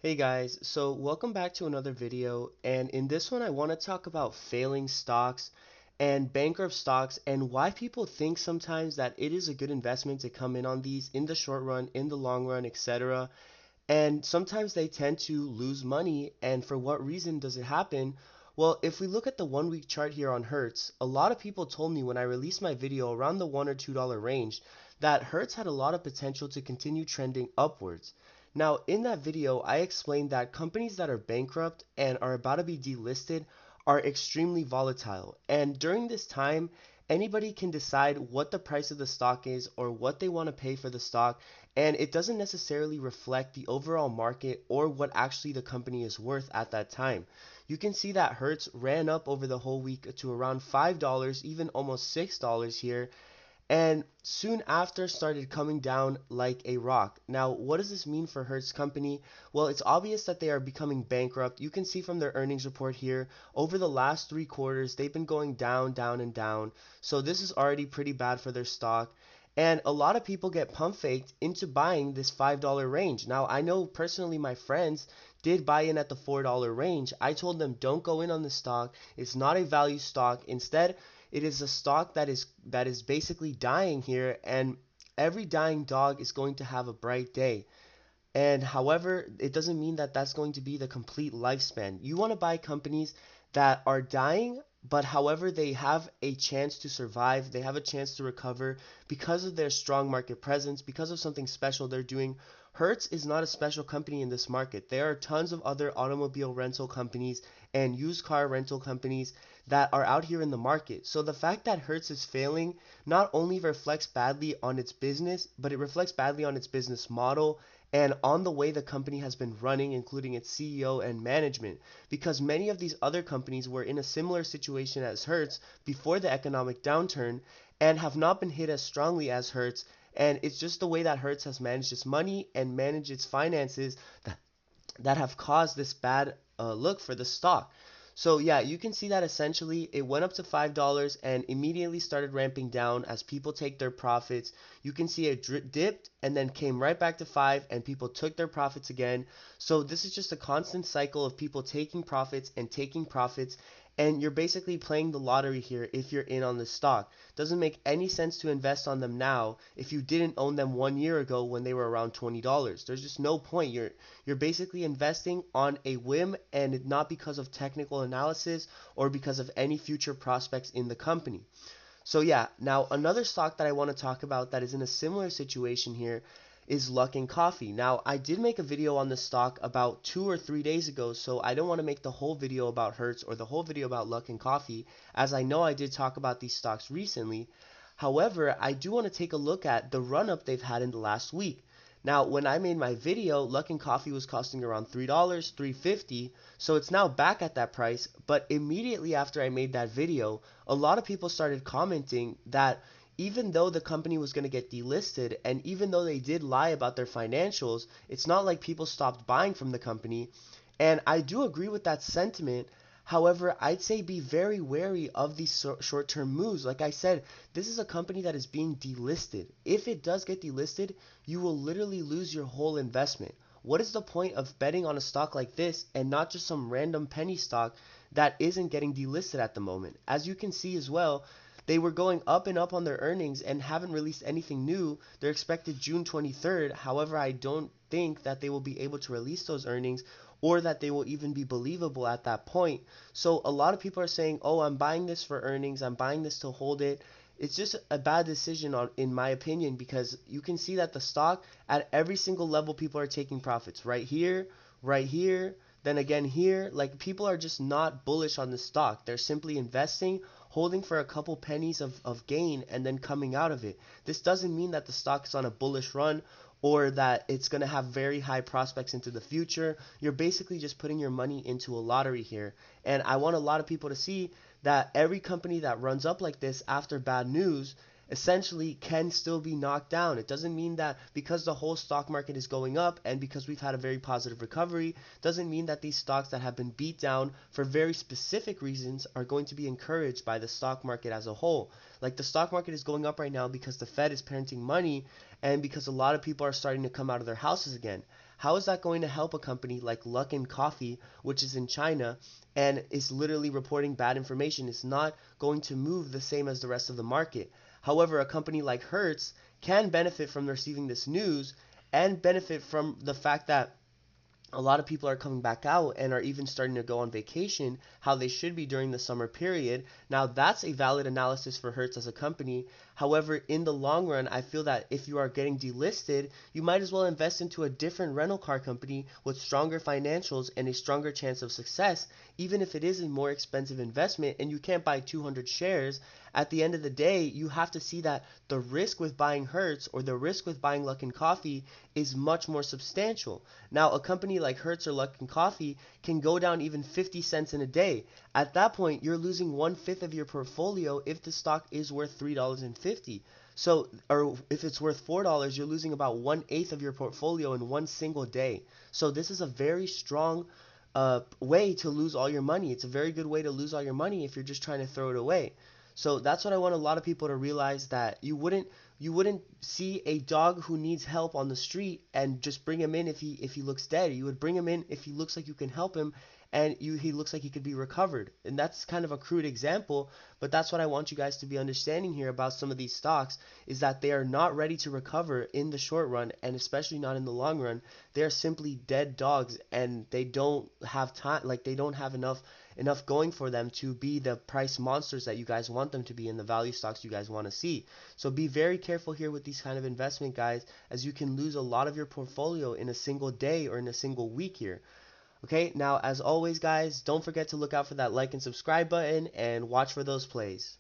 Hey guys, so welcome back to another video, and in this one I want to talk about failing stocks and bankrupt stocks and why people think sometimes that it is a good investment to come in on these in the short run, in the long run, etc. And sometimes they tend to lose money, and for what reason does it happen? Well, if we look at the 1 week chart here on Hertz, a lot of people told me when I released my video around the $1 or $2 range that Hertz had a lot of potential to continue trending upwards. Now, in that video, I explained that companies that are bankrupt and are about to be delisted are extremely volatile. And during this time, anybody can decide what the price of the stock is or what they want to pay for the stock, and it doesn't necessarily reflect the overall market or what actually the company is worth at that time. You can see that Hertz ran up over the whole week to around $5, even almost $6 here, and soon after started coming down like a rock. Now, what does this mean for Hertz Company? Well, it's obvious that they are becoming bankrupt. You can see from their earnings report here, over the last 3 quarters, they've been going down, down, and down. So this is already pretty bad for their stock. And a lot of people get pump faked into buying this $5 range. Now, I know personally my friends did buy in at the $4 range. I told them don't go in on the stock. It's not a value stock. Instead, it is a stock that is basically dying here, and every dying dog is going to have a bright day. And however, it doesn't mean that that's going to be the complete lifespan. You want to buy companies that are dying, but however, they have a chance to survive, they have a chance to recover because of their strong market presence, because of something special they're doing. Hertz is not a special company in this market. There are tons of other automobile rental companies and used car rental companies that are out here in the market. So the fact that Hertz is failing not only reflects badly on its business, but it reflects badly on its business model and on the way the company has been running, including its CEO and management, because many of these other companies were in a similar situation as Hertz before the economic downturn and have not been hit as strongly as Hertz. And it's just the way that Hertz has managed its money and managed its finances that have caused this bad look for the stock. So yeah, you can see that essentially it went up to $5 and immediately started ramping down as people take their profits. You can see it dipped and then came right back to 5 and people took their profits again. So this is just a constant cycle of people taking profits and taking profits, and you're basically playing the lottery here if you're in on the stock. Doesn't make any sense to invest on them now if you didn't own them 1 year ago when they were around $20. There's just no point. You're basically investing on a whim and not because of technical analysis or because of any future prospects in the company. So yeah, now another stock that I want to talk about that is in a similar situation here is Luckin Coffee. Now, I did make a video on this stock about 2 or 3 days ago, so I don't want to make the whole video about Hertz or the whole video about Luckin Coffee, as I know I did talk about these stocks recently. However, I do want to take a look at the run up they've had in the last week. Now, when I made my video, Luckin Coffee was costing around $3, $3.50, so it's now back at that price. But immediately after I made that video, a lot of people started commenting that even though the company was going to get delisted and even though they did lie about their financials, it's not like people stopped buying from the company. And I do agree with that sentiment. However, I'd say be very wary of these short term moves. Like I said, this is a company that is being delisted. If it does get delisted, you will literally lose your whole investment. What is the point of betting on a stock like this and not just some random penny stock that isn't getting delisted at the moment? As you can see as well, they were going up and up on their earnings and haven't released anything new. They're expected June 23rd. However, I don't think that they will be able to release those earnings or that they will even be believable at that point. So a lot of people are saying, "Oh, I'm buying this for earnings. I'm buying this to hold it." It's just a bad decision in my opinion, because you can see that the stock at every single level people are taking profits. Right here, then again here. Like, people are just not bullish on the stock. They're simply investing, holding for a couple pennies of gain, and then coming out of it. This doesn't mean that the stock is on a bullish run or that it's going to have very high prospects into the future. You're basically just putting your money into a lottery here. And I want a lot of people to see that every company that runs up like this after bad news essentially can still be knocked down. It doesn't mean that because the whole stock market is going up and because we've had a very positive recovery, doesn't mean that these stocks that have been beat down for very specific reasons are going to be encouraged by the stock market as a whole. Like, the stock market is going up right now because the Fed is printing money and because a lot of people are starting to come out of their houses again. how is that going to help a company like Luckin Coffee, which is in China and is literally reporting bad information? It's not going to move the same as the rest of the market. However, a company like Hertz can benefit from receiving this news and benefit from the fact that a lot of people are coming back out and are even starting to go on vacation how they should be during the summer period. Now, that's a valid analysis for Hertz as a company. However, in the long run, I feel that if you are getting delisted, you might as well invest into a different rental car company with stronger financials and a stronger chance of success, even if it is a more expensive investment and you can't buy 200 shares. At the end of the day, you have to see that the risk with buying Hertz or the risk with buying Luckin Coffee is much more substantial. Now, a company like Hertz or Luckin Coffee can go down even 50 cents in a day. At that point, you're losing 1/5 of your portfolio if the stock is worth $3.50. So, or if it's worth $4, you're losing about 1/8 of your portfolio in one single day. So this is a very strong way to lose all your money. It's a very good way to lose all your money if you're just trying to throw it away. So that's what I want a lot of people to realize, that you wouldn't see a dog who needs help on the street and just bring him in if he looks dead. You would bring him in if he looks like you can help him and he looks like he could be recovered. And that's kind of a crude example, but that's what I want you guys to be understanding here about some of these stocks, is that they are not ready to recover in the short run, and especially not in the long run. They are simply dead dogs, and they don't have time, like they don't have enough going for them to be the price monsters that you guys want them to be, in the value stocks you guys want to see. So be very careful here with these kind of investment, guys, as you can lose a lot of your portfolio in a single day or in a single week here. Okay, now as always, guys, don't forget to look out for that like and subscribe button and watch for those plays.